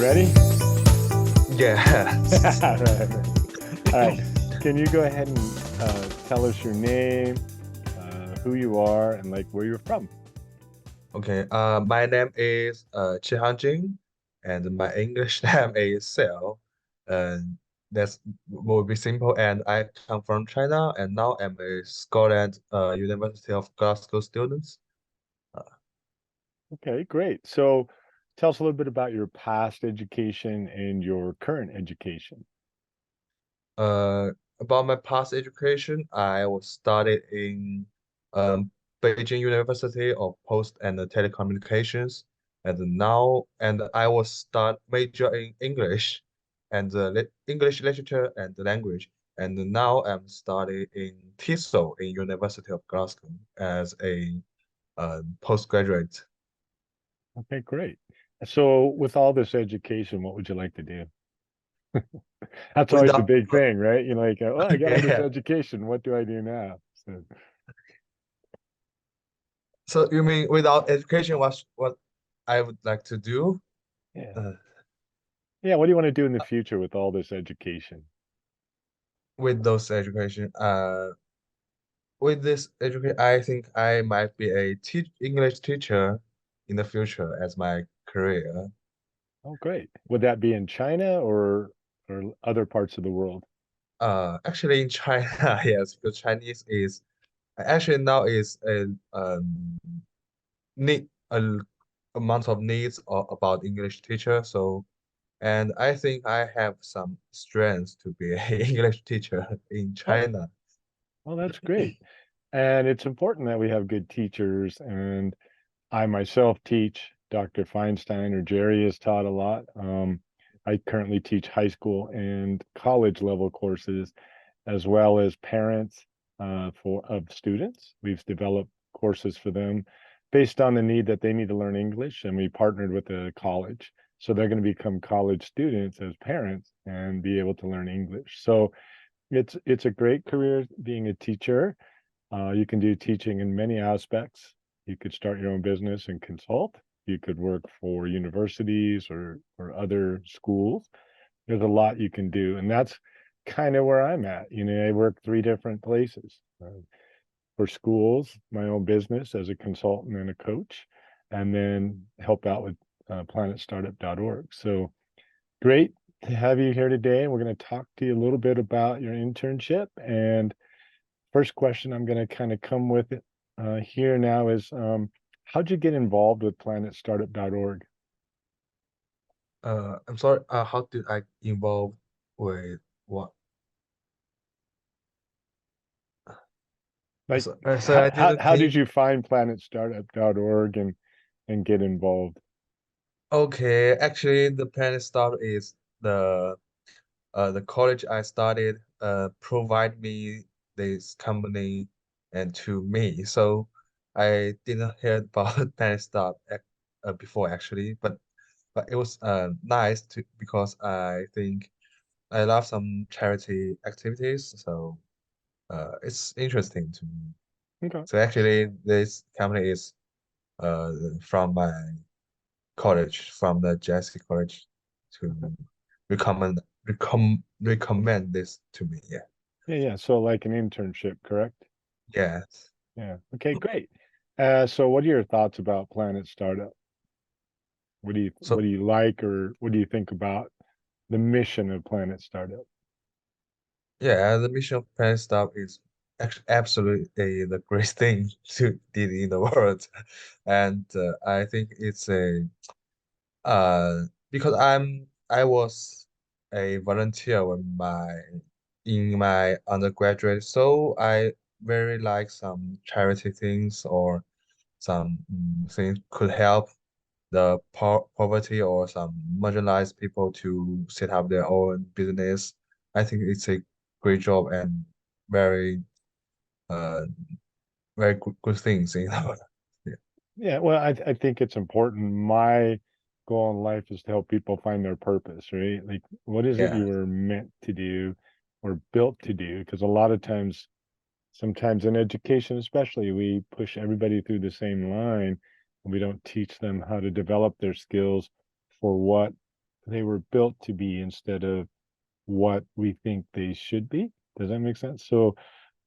ready? Yes. Right. All right. Can you go ahead and tell us your name, who you are, and like where you're from? Okay. My name is Qihang Jin, and my English name is Sel. And that's will be simple. And I come from China, and now I'm a Scotland University of Glasgow student. Uh, Okay, great. So tell us a little bit about your past education and your current education. uh, about my past education, I was studied in um, Beijing University of Post and Telecommunications, and I was start major in English and English literature and language, and now I'm studying in TESOL in University of Glasgow as a postgraduate. Okay, great. So with all this education, what would you like to do? That's always the Without, big thing, right? You're like, oh, I got all this yeah. education. What do I do now? So So you mean without education, what I would like to do? yeah. Uh, Yeah, what do you want to do in the future with all this education? with those education. With this education, I think I might be a teach English teacher in the future as my career. Oh, great. Would that be in China or other parts of the world? Actually in China, yes, because Chinese is actually now is a need a amount of needs about English teacher. So, and I think I have some strengths to be an English teacher in Oh, China. well, that's great. And it's important that we have good teachers. And I myself teach. Dr. Feinstein or Jerry has taught a lot. I currently teach high school and college level courses, as well as parents for of students. We've developed courses for them based on the need that they need to learn English, and we partnered with a college. So they're going to become college students as parents and be able to learn English. So it's a great career being a teacher. You can do teaching in many aspects. You could start your own business and consult. You could work for universities or other schools. There's a lot you can do, and that's kind of where I'm at. I work three different places for schools, my own business as a consultant and a coach, and then help out with planetstartup.org. So great to have you here today. We're going to talk to you a little bit about your internship. And first question I'm going to kind of come with it here now is how'd you get involved with planetstartup.org? I'm sorry. How did I involve with what? Like, So how, I how, didn't. how Can did you? you find planetstartup.org and get involved? Okay, actually, the Planet Start is the college I studied provide me this company and to me. So I didn't hear about Planet Start before actually, but it was nice to because I think I love some charity activities. So it's interesting to me. Okay. So actually, this company is uh, from my college, from the Jesse College, Okay. to recommend this to me. Yeah. Yeah, yeah. So like an internship, correct? Yes. Yeah. Okay, great. So what are your thoughts about Planet Startup? What So do you like or what do you think about the mission of Planet Startup? yeah, the mission of Planet Stop is actually absolutely the great thing to did in the world, and I think it's a because I was a volunteer in my undergraduate, so I very like some charity things or some things could help the poverty or some marginalized people to set up their own business. I think it's a great job and very uh very good things, you know. Yeah. Yeah, well, I think it's important. My goal in life is to help people find their purpose, right? Like, what is it Yeah. you were meant to do or built to do? Because a lot of times, sometimes in education, especially, we push everybody through the same line and we don't teach them how to develop their skills for what they were built to be instead of what we think they should be. Does that make sense? So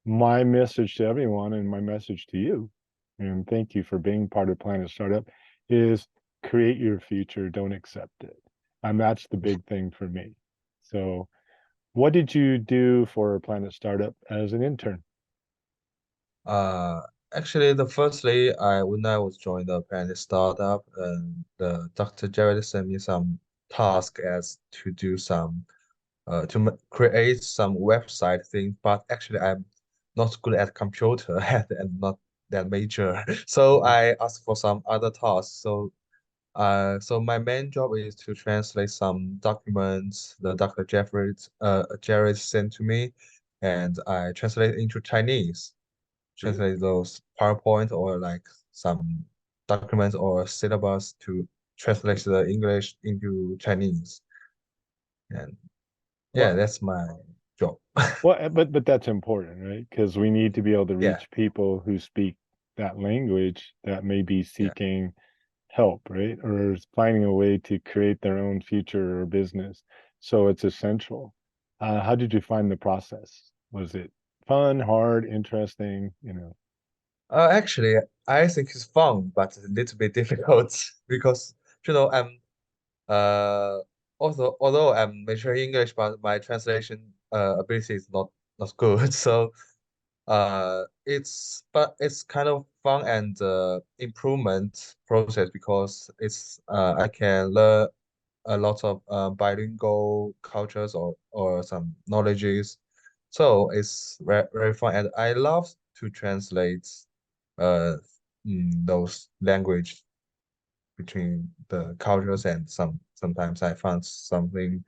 my message to everyone and my message to you, and thank you for being part of Planet Startup, is create your future, don't accept it. And that's the big thing for me. So what did you do for Planet Startup as an intern? Uh, Actually, the firstly, I when I was joined the Planet startup, and the Dr. Jared sent me some task as to do some create some website thing. But actually, I'm not good at computer and not that major. So Mhm. I asked for some other tasks. So my main job is to translate some documents the Dr. Jared sent to me, and I translate into Chinese, Great. translate those PowerPoint or like some documents or syllabus to translate the English into Chinese. And yeah, Well, that's my job. but that's important, right? Because we need to be able to Yeah, reach people who speak that language that may be yeah. seeking help, right? Or is finding a way to create their own future or business. So it's essential. How did you find the process? Was it fun, hard, interesting? You know, Actually, I think it's fun, but a little bit difficult because I'm uh although I'm majoring English, but my translation ability is not good. So it's kind of fun and improvement process because it's I can learn a lot of bilingual cultures or some knowledges. So it's very fun, and I love to translate uh those language between the cultures, and sometimes I found something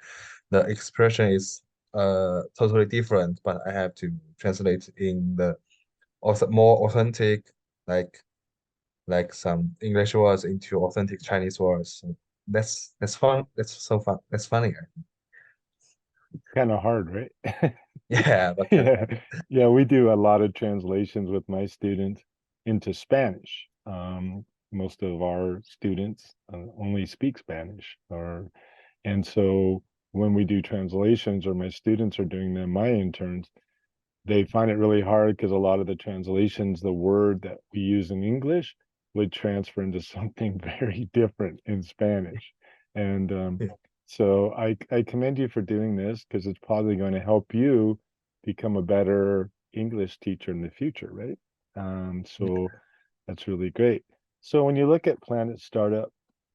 the expression is totally different, but I have to translate in the more authentic, like some English words into authentic Chinese words. So that's fun. That's so fun. That's funny. kind of hard, right? Yeah, but kind of Yeah, yeah, we do a lot of translations with my students into Spanish. Most of our students only speak Spanish, and so when we do translations or my students are doing them, my interns, they find it really hard because a lot of the translations, the word that we use in English would transfer into something very different in Spanish. And yeah. so I commend you for doing this because it's probably going to help you become a better English teacher in the future, right? So that's really great. So when you look at Planet Startup,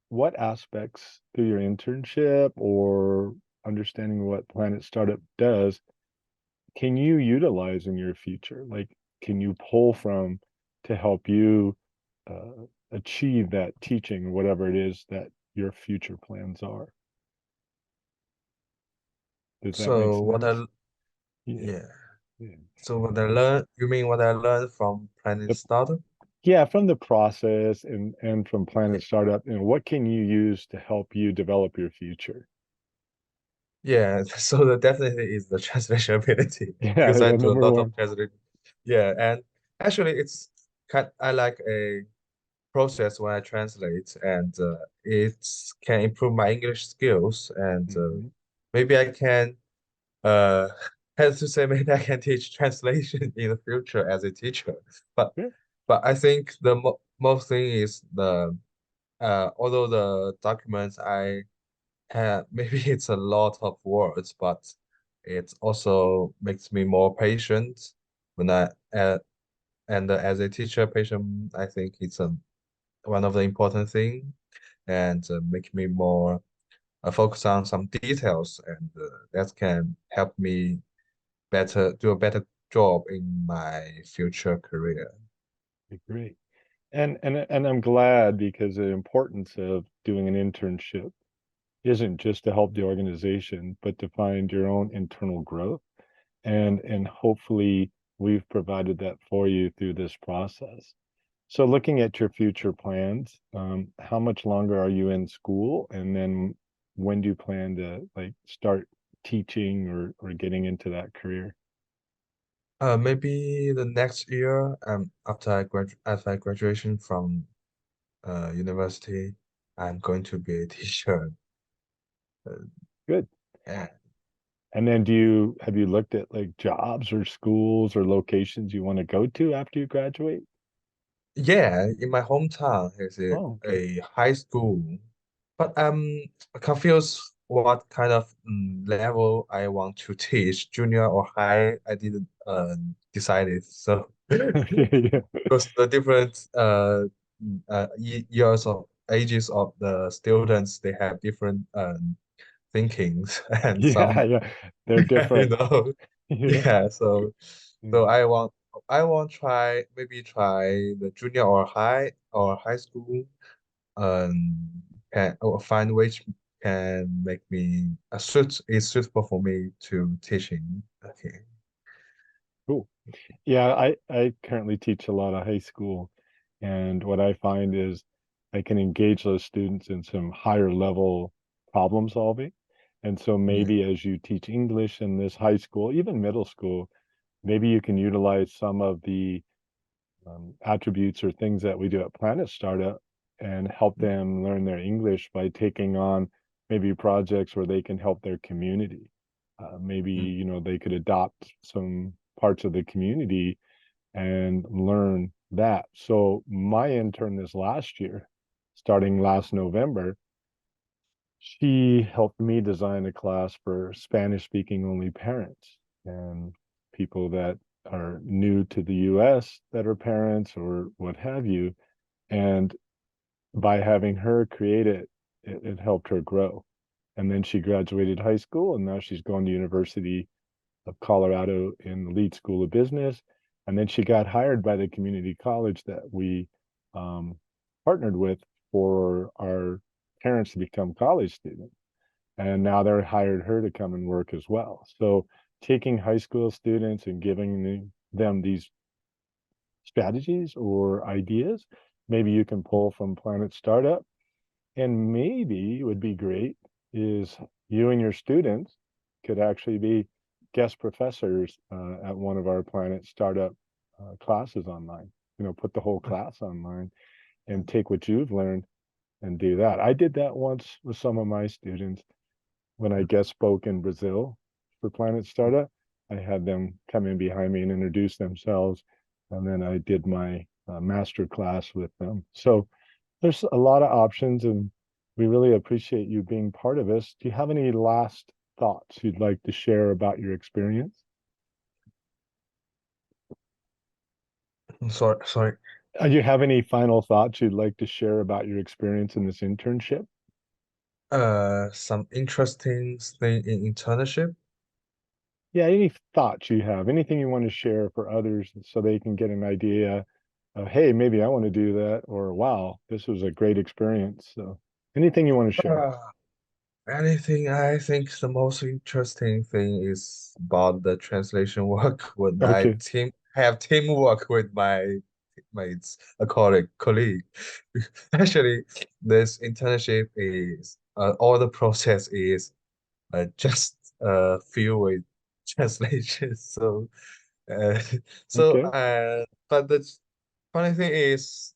what aspects through your internship or understanding what Planet Startup does can you utilize in your future? Like, can you pull from to help you achieve that teaching or whatever it is that your future plans are? Does that make So what sense? I Yeah, yeah. yeah. So what I learned, you mean what I learned from Planet The, Startup? yeah, from the process and from Yeah. Planet Startup, what can you use to help you develop your future? Yeah, so the definitely is the translation ability Yeah, because I yeah, do a number lot of one. translation. Yeah, and actually I like a process when I translate, and it can improve my English skills, and Hmm. maybe I can uh have to say maybe I can teach translation in the future as a teacher. But Yeah, I think the mo most thing is the although the documents I maybe it's a lot of words, but it also makes me more patient when and as a teacher, patient, I think it's one of the important thing, and make me more focus on some details, and that can help me do a better job in my future career. great. And I'm glad because the importance of doing an internship isn't just to help the organization, but to find your own internal growth. And hopefully we've provided that for you through this process. So looking at your future plans, how much longer are you in school? And then when do you plan to like start teaching or getting into that career? Maybe the next year, after I graduation from university, I'm going to be a teacher. Good. Uh, And then have you looked at like jobs or schools or locations you want to go to after you graduate? Yeah, in my hometown, is Oh, okay. a high school, but I'm confused what kind of level I want to teach, junior or high. I didn't decide it. So Okay, yeah. because the different years of ages of the students, they have different thinkings, and Yeah, some yeah. They're you different. know, Yeah. yeah. So Mm. I want try maybe try the junior or high school, um, can or find which can make me is suitable for me to teaching. Okay. Cool. Yeah, I currently teach a lot of high school, and what I find is I can engage those students in some higher level problem solving. And so Yeah. maybe as you teach English in this high school, even middle school, maybe you can utilize some of the attributes or things that we do at Planet Startup and help them learn their English by taking on maybe projects where they can help their community. Maybe, Mm, you know, they could adopt some parts of the community and learn that. So my intern this last year, starting last November, she helped me design a class for Spanish speaking only parents and people that are new to the US that are parents or what have you. And by having her create it, it helped her grow. And then she graduated high school and now she's going to University of Colorado in the Lead School of Business. And then she got hired by the community college that we um, partnered with for our parents to become college students. And now they're hired her to come and work as well. So taking high school students and giving them these strategies or ideas, maybe you can pull from Planet Startup. And maybe would be great is you and your students could actually be guest professors at one of our Planet Startup classes online. You know, put the whole class online and take what you've learned and do that. I did that once with some of my students when I guest spoke in Brazil for Planet Startup. I had them come in behind me and introduce themselves, and then I did my master class with them. So there's a lot of options, and we really appreciate you being part of this. Do you have any last thoughts you'd like to share about your experience? sorry. Do you have any final thoughts you'd like to share about your experience in this internship? Some interesting thing in internship. Yeah, any thoughts you have, anything you want to share for others so they can get an idea of, hey, maybe I want to do that, or wow, this was a great experience. So anything you want to share. Uh, Anything, I think the most interesting thing is about the translation work when I Okay. have teamwork with my teammates, a colleague. Actually, this internship is all the process is just filled with translation. So uh, Okay. but the funny thing is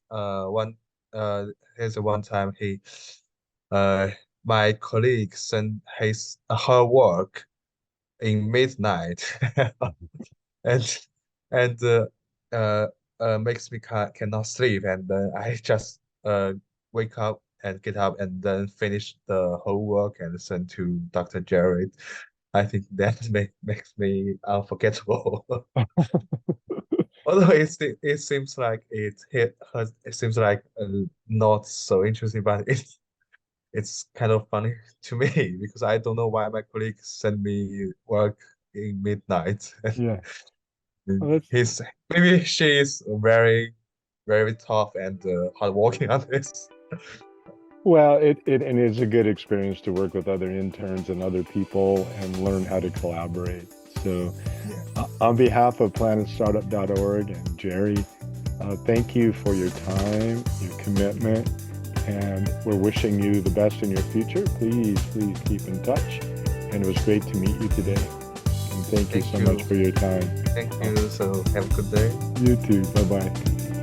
here's one time uh my colleague sent her work in midnight and and uh, makes me cannot sleep, and then I just wake up and get up and then finish the whole work and send to Dr. Jared. I think that makes me unforgettable. Although it seems like it seems like not so interesting, but it's kind of funny to me because I don't know why my colleagues send me work in midnight. Yeah. Well, And that's he's maybe she is very tough and hardworking on this. well, it and it's a good experience to work with other interns and other people and learn how to collaborate. So, Yeah. on behalf of planetstartup.org and Jerry, thank you for your time, your commitment, and we're wishing you the best in your future. Please keep in touch. And it was great to meet you today. And thank you Thank so much you. for your time. Thank Uh, you. So have a good day. You too. Bye bye.